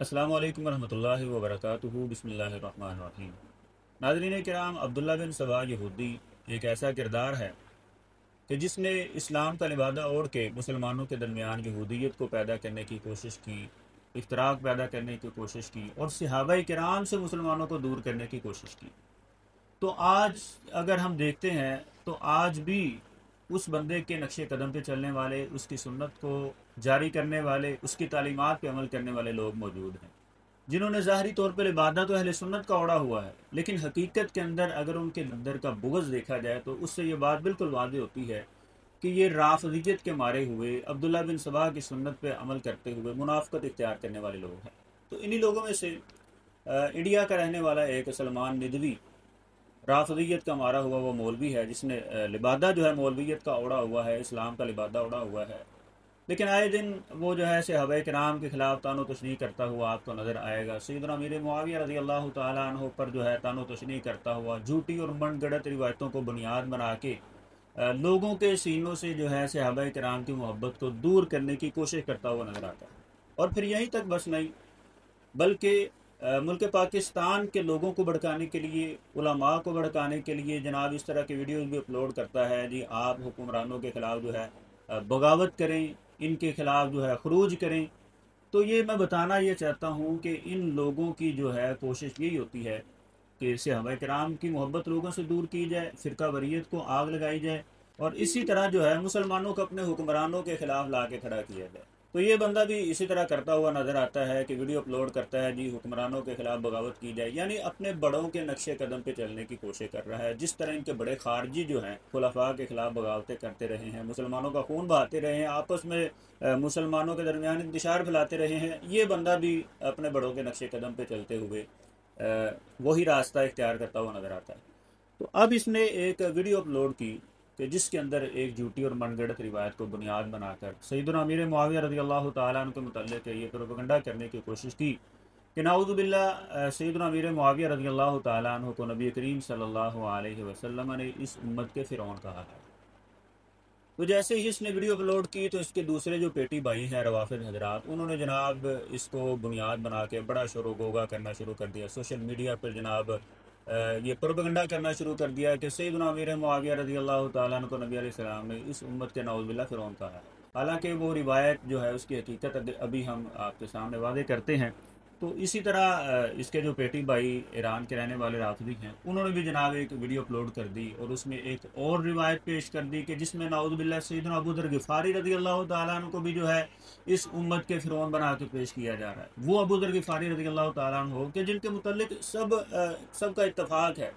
السلام علیکم ورحمۃ اللہ وبرکاتہ۔ بسم اللہ الرحمن الرحیم۔ ناظرین کرام، عبداللہ بن سبا یہودی ایک ایسا کردار ہے کہ جس نے اسلام کا لبادہ اوڑھ کے مسلمانوں کے درمیان یہودیت کو پیدا کرنے کی کوشش کی، افتراق پیدا کرنے کی کوشش کی اور صحابہ کرام سے مسلمانوں کو دور کرنے کی کوشش کی۔ تو آج اگر ہم دیکھتے ہیں تو آج بھی اس بندے کے نقش قدم پہ چلنے والے، اس کی سنت کو جاری کرنے والے، اس کی تعلیمات پہ عمل کرنے والے لوگ موجود ہیں، جنہوں نے ظاہری طور پہ لبادہ تو اہل سنت کا اوڑا ہوا ہے، لیکن حقیقت کے اندر اگر ان کے اندر کا بغض دیکھا جائے تو اس سے یہ بات بالکل واضح ہوتی ہے کہ یہ رافضیت کے مارے ہوئے عبداللہ بن سبا کی سنت پہ عمل کرتے ہوئے منافقت اختیار کرنے والے لوگ ہیں۔ تو انہی لوگوں میں سے انڈیا کا رہنے والا ایک سلمان ندوی رافضیت کا مارا ہوا وہ مولوی ہے، جس نے لبادہ جو ہے مولویت کا اوڑا ہوا ہے، اسلام کا لبادہ اوڑا ہوا ہے، لیکن آئے دن وہ جو ہے صحابہ کرام کے خلاف تان و تشنیع کرتا ہوا آپ کو نظر آئے گا۔ سیدنا امیر معاویہ رضی اللہ تعالیٰ عنہ پر جو ہے تان و تشنیع کرتا ہوا، جھوٹی اور من گڑت روایتوں کو بنیاد بنا کے لوگوں کے سینوں سے جو ہے صحابہ کرام کی محبت کو دور کرنے کی کوشش کرتا ہوا نظر آتا ہے۔ اور پھر یہیں تک بس نہیں، بلکہ ملک پاکستان کے لوگوں کو بھڑکانے کے لیے، علماء کو بھڑکانے کے لیے جناب اس طرح کے ویڈیوز بھی اپلوڈ کرتا ہے۔ جی آپ حکمرانوں کے خلاف جو ہے بغاوت کریں، ان کے خلاف جو ہے خروج کریں۔ تو یہ میں بتانا یہ چاہتا ہوں کہ ان لوگوں کی جو ہے کوشش یہی ہوتی ہے کہ صحابہ کرام کی محبت لوگوں سے دور کی جائے، فرقہ واریت کو آگ لگائی جائے، اور اسی طرح جو ہے مسلمانوں کو اپنے حکمرانوں کے خلاف لا کے کھڑا کیا جائے۔ تو یہ بندہ بھی اسی طرح کرتا ہوا نظر آتا ہے کہ ویڈیو اپلوڈ کرتا ہے، جی حکمرانوں کے خلاف بغاوت کی جائے، یعنی اپنے بڑوں کے نقش قدم پہ چلنے کی کوشش کر رہا ہے۔ جس طرح ان کے بڑے خارجی جو ہیں خلفاء کے خلاف بغاوتیں کرتے رہے ہیں، مسلمانوں کا خون بہاتے رہے ہیں، آپس میں مسلمانوں کے درمیان انتشار پھیلاتے رہے ہیں، یہ بندہ بھی اپنے بڑوں کے نقش قدم پہ چلتے ہوئے وہی راستہ اختیار کرتا ہوا نظر آتا ہے۔ تو اب اس نے ایک ویڈیو اپلوڈ کی کہ جس کے اندر ایک جھوٹی اور من گڑت روایت کو بنیاد بنا کر سیدنا امیر معاویہ رضی اللہ تعالیٰ عنہ کے متعلق یہ پروپیگنڈا کرنے کی کوشش کی کہ نعوذ باللہ سیدنا امیر معاویہ رضی اللہ تعالیٰ عنہ کو نبی کریم صلی اللہ علیہ وسلم نے اس امت کے فرعون کہا ہے۔ تو جیسے ہی اس نے ویڈیو اپلوڈ کی تو اس کے دوسرے جو پیٹی بھائی ہیں روافض حضرات، انہوں نے جناب اس کو بنیاد بنا کے بڑا شور و غوغا کرنا شروع کر دیا، سوشل میڈیا پر جناب یہ پروپیگنڈا کرنا شروع کر دیا کہ سیدنا امیر معاویہ رضی اللہ تعالیٰ عنہ کو نبی علیہ السلام نے اس امت کے نعوذ باللہ فرعون کہا ہے۔ حالانکہ وہ روایت جو ہے اس کی حقیقت ابھی ہم آپ کے سامنے واضح کرتے ہیں۔ تو اسی طرح اس کے جو پیٹی بھائی ایران کے رہنے والے رافضی ہیں، انہوں نے بھی جناب ایک ویڈیو اپلوڈ کر دی اور اس میں ایک اور روایت پیش کر دی کہ جس میں نعوذ باللہ سیدنا ابو ذر غفاری رضی اللہ تعالیٰ عنہ کو بھی جو ہے اس امت کے فرعون بنا کے پیش کیا جا رہا ہے۔ وہ ابو ذر غفاری رضی اللہ تعالیٰ عنہ کہ جن کے متعلق سب کا اتفاق ہے،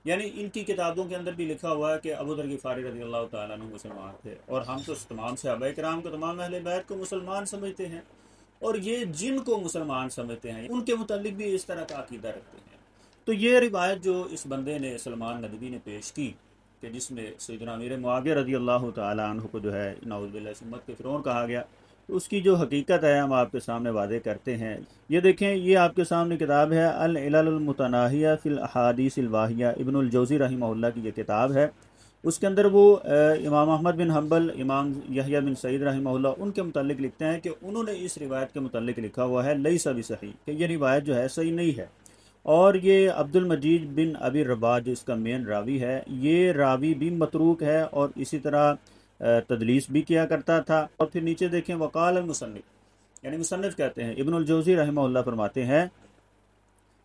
یعنی ان کی کتابوں کے اندر بھی لکھا ہوا ہے کہ ابو ذر غفاری رضی اللہ تعالیٰ عنہ مسلمان تھے، اور ہم تو تمام صحابہ کرام کو، تمام اہل بیت کو مسلمان سمجھتے ہیں، اور یہ جن کو مسلمان سمجھتے ہیں ان کے متعلق بھی اس طرح کا عقیدہ رکھتے ہیں۔ تو یہ روایت جو اس بندے نے سلمان ندوی نے پیش کی کہ جس میں سیدنا امیر معاویہ رضی اللہ تعالیٰ عنہ کو جو ہے نعوذ باللہ اس امت کے فرعون کہا گیا، تو اس کی جو حقیقت ہے ہم آپ کے سامنے واضح کرتے ہیں۔ یہ دیکھیں، یہ آپ کے سامنے کتاب ہے العلل المتناہیہ فی الاحادیث الواہیہ، ابن الجوزی رحمہ اللہ کی یہ کتاب ہے۔ اس کے اندر وہ امام احمد بن حنبل، امام یحییٰ بن سعید رحمہ اللہ، ان کے متعلق لکھتے ہیں کہ انہوں نے اس روایت کے متعلق لکھا ہوا ہے لیس بصحیح، کہ یہ روایت جو ہے صحیح نہیں ہے، اور یہ عبد المجید بن ابی رباح جو اس کا مین راوی ہے، یہ راوی بھی متروک ہے اور اسی طرح تدلیس بھی کیا کرتا تھا۔ اور پھر نیچے دیکھیں، وقال المصنف، یعنی مصنف کہتے ہیں ابن الجوزی رحمہ اللہ فرماتے ہیں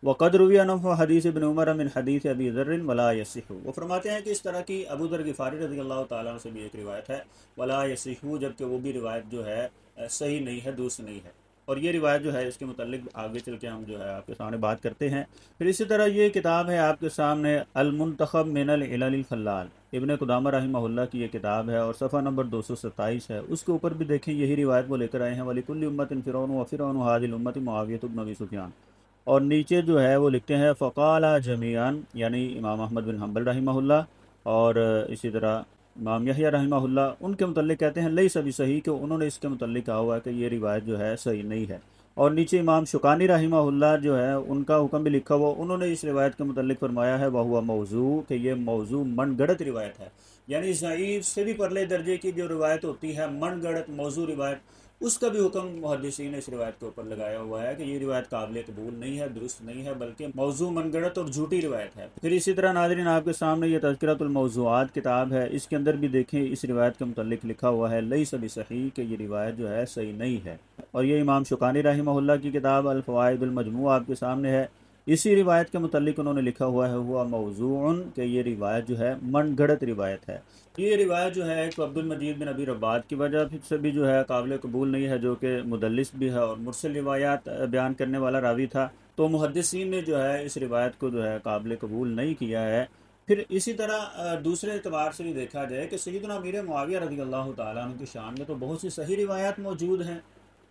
وقد روی عنہ حدیث ابن عمر من حدیث ابی ذر ولا یصح، وہ فرماتے ہیں کہ اس طرح کی ابو ذر غفاری رضی اللہ تعالیٰ عنہ سے بھی ایک روایت ہے ولا یصح، جبکہ وہ بھی روایت جو ہے صحیح نہیں ہے، درست نہیں ہے، اور یہ روایت جو ہے اس کے متعلق آگے چل کے ہم جو ہے آپ کے سامنے بات کرتے ہیں۔ پھر اسی طرح یہ کتاب ہے آپ کے سامنے المنتخب من العلل الخلال، ابن قدامہ رحمہ اللہ کی یہ کتاب ہے، اور صفحہ نمبر 227 ہے۔ اس کے اوپر بھی دیکھیں یہی روایت وہ لے کر آئے ہیں وَلِكُلِّ أُمَّةٍ فِرْعَوْنُ وَفِرْعَوْنُ هَٰذِهِ الْأُمَّةِ مُعَاوِيَةُ بْنُ أَبِي سُفْيَانَ، اور نیچے جو ہے وہ لکھتے ہیں فقال جمیعاً، یعنی امام احمد بن حنبل رحمہ اللہ اور اسی طرح امام یحییٰ رحمہ اللہ، ان کے متعلق کہتے ہیں لیس بصحیح، کہ انہوں نے اس کے متعلق کہا ہوا ہے کہ یہ روایت جو ہے صحیح نہیں ہے۔ اور نیچے امام شوکانی رحمہ اللہ جو ہے ان کا حکم بھی لکھا ہوا، انہوں نے اس روایت کے متعلق فرمایا ہے وَهُوَ موضوع، کہ یہ موضوع من گڑت روایت ہے، یعنی ضعیف سے بھی پرلے درجے کی جو روایت ہوتی ہے من گڑت موضوع روایت، اس کا بھی حکم محدثین نے اس روایت کے اوپر لگایا ہوا ہے کہ یہ روایت قابل قبول نہیں ہے، درست نہیں ہے، بلکہ موضوع من گڑت اور جھوٹی روایت ہے۔ پھر اسی طرح ناظرین آپ کے سامنے یہ تذکرۃ الموضوعات کتاب ہے، اس کے اندر بھی دیکھیں اس روایت کے متعلق لکھا ہوا ہے لیس بصحیح، کہ یہ روایت جو ہے صحیح نہیں ہے، اور یہ امام شوکانی رحمہ اللہ کی کتاب الفوائد المجموع آپ کے سامنے ہے، اسی روایت کے متعلق انہوں نے لکھا ہوا ہے ہوا موضوع، کہ یہ روایت جو ہے من گھڑت روایت ہے۔ یہ روایت جو ہے ایک عبد المجید بن ابی رباط کی وجہ سے بھی جو ہے قابل قبول نہیں ہے، جو کہ مدلس بھی ہے اور مرسل روایات بیان کرنے والا راوی تھا، تو محدثین نے جو ہے اس روایت کو جو ہے قابل قبول نہیں کیا ہے۔ پھر اسی طرح دوسرے اعتبار سے بھی دیکھا جائے کہ سیدنا امیر معاویہ رضی اللہ تعالیٰ عنہ کی شان میں تو بہت سی صحیح روایات موجود ہیں،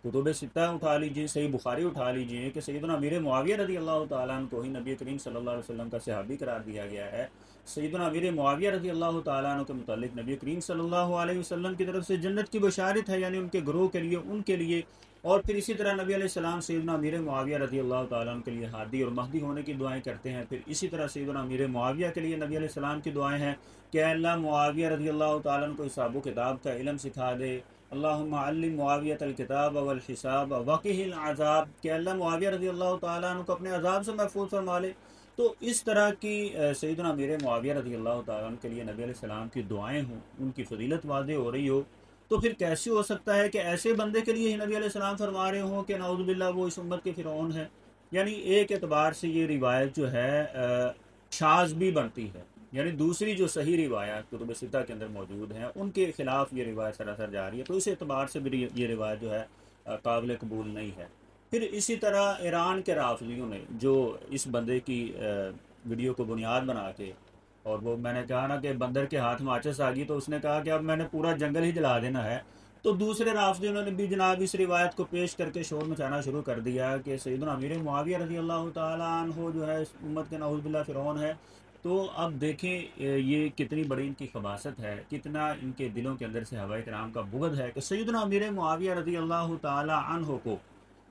کتب ستہ اٹھا لیجیے، صحیح بخاری اٹھا لیجیے کہ سیدنا امیر معاویہ رضی اللہ تعالیٰ عنہ کو ہی نبی کریم صلی اللہ علیہ وسلم کا صحابی قرار دیا گیا ہے۔ سیدنا امیر معاویہ رضی اللہ تعالیٰ عنہ کے متعلق نبی کریم صلی اللہ علیہ وسلم کی طرف سے جنت کی بشارت ہے، یعنی ان کے گروہ کے لیے، ان کے لیے۔ اور پھر اسی طرح نبی علیہ السلام سیدنا امیر معاویہ رضی اللہ تعالیٰ عنہ کے لیے ہادی اور مہدی ہونے کی دعائیں کرتے ہیں۔ پھر اسی طرح سیدنا امیر معاویہ کے لیے نبی علیہ السلام کی دعائیں ہیں کہ اے اللہ معاویہ رضی اللہ تعالیٰ عنہ کو حساب و کتاب کا علم سکھا دے، اللہم علم معاویۃ الکتاب والحساب وقہ العذاب، کہ اللہ معاویہ رضی اللہ تعالیٰ عنہ کو اپنے عذاب سے محفوظ فرما لے۔ تو اس طرح کی سیدنا امیر معاویہ رضی اللہ تعالیٰ عنہ کے لیے نبی علیہ السلام کی دعائیں ہوں، ان کی فضیلت واضح ہو رہی ہو، تو پھر کیسے ہو سکتا ہے کہ ایسے بندے کے لیے ہی نبی علیہ السلام فرما رہے ہوں کہ نعوذ باللہ وہ اس امت کے فرعون ہے؟ یعنی ایک اعتبار سے یہ روایت جو ہے شاذ بھی بنتی ہے، یعنی دوسری جو صحیح روایات کتب ستہ کے اندر موجود ہیں ان کے خلاف یہ روایت سراسر جا رہی ہے، تو اس اعتبار سے بھی یہ روایت جو ہے قابل قبول نہیں ہے۔ پھر اسی طرح ایران کے رافضیوں نے جو اس بندے کی ویڈیو کو بنیاد بنا کے، اور وہ میں نے کہا نا کہ بندر کے ہاتھ ماچس آ گئی تو اس نے کہا کہ اب میں نے پورا جنگل ہی جلا دینا ہے، تو دوسرے رافضیوں نے بھی جناب اس روایت کو پیش کر کے شور مچانا شروع کر دیا کہ سیدنا امیر معاویہ رضی اللہ تعالیٰ عنہ جو ہے اس امت کے نعوذ باللہ فرعون ہے۔ تو اب دیکھیں یہ کتنی بڑی ان کی خباثت ہے، کتنا ان کے دلوں کے اندر سے صحابہ کرام کا بغض ہے کہ سیدنا امیر معاویہ رضی اللہ تعالیٰ عنہ کو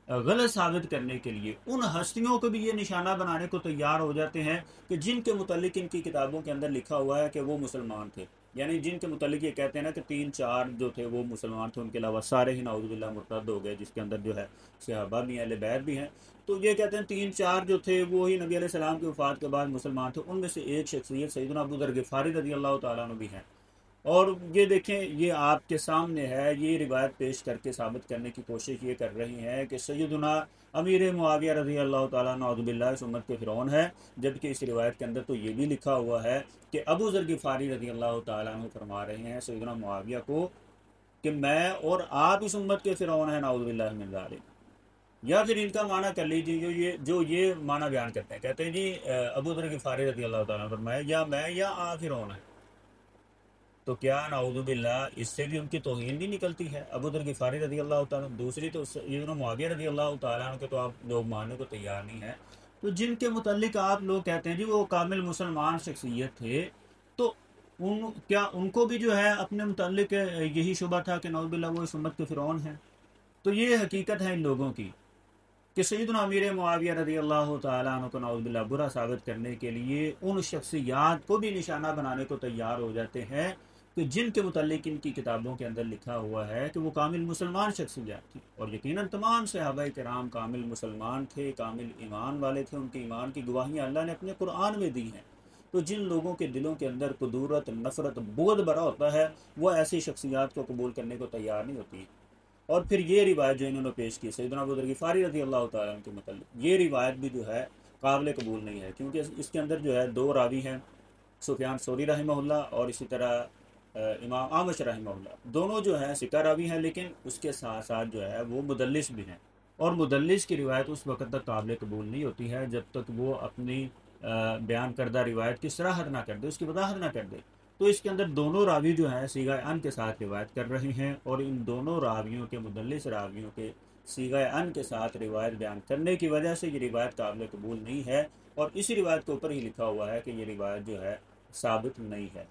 غلط ثابت کرنے کے لیے ان ہستیوں کو بھی یہ نشانہ بنانے کو تیار ہو جاتے ہیں کہ جن کے متعلق ان کی کتابوں کے اندر لکھا ہوا ہے کہ وہ مسلمان تھے، یعنی جن کے متعلق یہ کہتے ہیں نا کہ 3-4 جو تھے وہ مسلمان تھے، ان کے علاوہ سارے ہی نعوذ باللہ مرتد ہو گئے، جس کے اندر جو ہے صحابہ بھی ہیں، اہل بیت بھی ہیں، تو یہ کہتے ہیں 3-4 جو تھے وہ ہی نبی علیہ السلام کی وفات کے بعد مسلمان تھے، ان میں سے ایک شخصیت سیدنا ابو ذر غفاری رضی اللہ تعالیٰ عنہ بھی ہیں۔ اور یہ دیکھیں یہ آپ کے سامنے ہے، یہ روایت پیش کر کے ثابت کرنے کی کوشش یہ کر رہی ہیں کہ سیدنا امیر معاویہ رضی اللہ تعالیٰ نعوذ باللہ اس امت کے فرعون ہے، جبکہ اس روایت کے اندر تو یہ بھی لکھا ہوا ہے کہ ابو ذر غفاری رضی اللہ تعالیٰ عنہ فرما رہے ہیں سیدنا معاویہ کو کہ میں اور آپ اس امت کے فرعون ہیں، نعوذ باللہ من ذالک۔ یا پھر ان کا معنی کر لیجیے، جو یہ معنی بیان کرتے ہیں، کہتے ہیں جی ابو ذر غفاری رضی اللہ تعالیٰ عنہ فرمایا یا میں یا آپ فرعون ہیں، تو کیا نعوذ باللہ اس سے بھی ان کی توہین نہیں نکلتی ہے؟ ابو ذر غفاری رضی اللہ تعالیٰ، دوسری تو سیدنا معاویہ رضی اللہ تعالیٰ عنہ کے تو آپ لوگ ماننے کو تیار نہیں ہیں، تو جن کے متعلق آپ لوگ کہتے ہیں جی وہ کامل مسلمان شخصیت تھے، تو کیا ان کو بھی جو ہے اپنے متعلق یہی شبہ تھا کہ نعوذ باللہ وہ اس امت کے فرعون ہیں؟ تو یہ حقیقت ہے ان لوگوں کی کہ سیدنا امیر معاویہ رضی اللہ تعالیٰ عنہ کو نعوذ باللہ برا ثابت کرنے کے لیے ان شخصیات کو بھی نشانہ بنانے کو تیار ہو جاتے ہیں کہ جن کے متعلق ان کی کتابوں کے اندر لکھا ہوا ہے کہ وہ کامل مسلمان شخصیات تھی، اور یقیناً تمام صحابہ کرام کامل مسلمان تھے، کامل ایمان والے تھے، ان کے ایمان کی گواہیاں اللہ نے اپنے قرآن میں دی ہیں۔ تو جن لوگوں کے دلوں کے اندر قدورت، نفرت، بغض بھرا ہوتا ہے وہ ایسی شخصیات کو قبول کرنے کو تیار نہیں ہوتی۔ اور پھر یہ روایت جو انہوں نے پیش کی سیدنا ابو ذر غفاری رضی اللہ تعالیٰ عنہ کے متعلق، یہ روایت بھی جو ہے قابل قبول نہیں ہے، کیونکہ اس کے اندر جو ہے 2 راوی ہیں، سفیان ثوری رحمہ اللہ اور اسی طرح امام اعمش رحمہ اللہ، دونوں جو ہیں ثقہ راوی ہیں، لیکن اس کے ساتھ ساتھ جو ہے وہ مدلس بھی ہیں، اور مدلس کی روایت اس وقت تک قابل قبول نہیں ہوتی ہے جب تک وہ اپنی بیان کردہ روایت کی صراحت نہ کر دے، اس کی وضاحت نہ کر دے۔ تو اس کے اندر دونوں راوی جو ہیں صیغہ ان کے ساتھ روایت کر رہے ہیں، اور ان دونوں راویوں کے مدلس راویوں کے صیغہ ان کے ساتھ روایت بیان کرنے کی وجہ سے یہ روایت قابل قبول نہیں ہے، اور اسی روایت کے اوپر ہی لکھا ہوا ہے کہ یہ روایت جو ہے ثابت نہیں ہے۔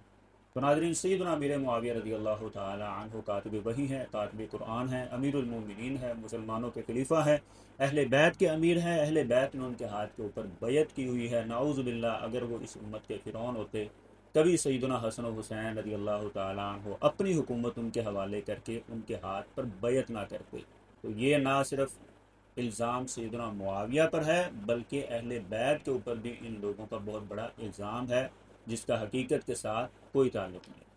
تو ناظرین سیدنا امیر معاویہ رضی اللہ تعالی عنہ کاتب وحی ہیں، کاتب قرآن ہیں، امیر المومنین ہیں، مسلمانوں کے خلیفہ ہیں، اہل بیت کے امیر ہیں، اہل بیت نے ان کے ہاتھ کے اوپر بیعت کی ہوئی ہے۔ نعوذ باللہ اگر وہ اس امت کے فرعون ہوتے کبھی سیدنا حسن و حسین رضی اللہ تعالیٰ عنہ اپنی حکومت ان کے حوالے کر کے ان کے ہاتھ پر بیعت نہ کرتے۔ تو یہ نہ صرف الزام سیدنا معاویہ پر ہے بلکہ اہل بیت کے اوپر بھی ان لوگوں کا بہت بڑا الزام ہے، جس کا حقیقت کے ساتھ کوئی تعلق نہیں۔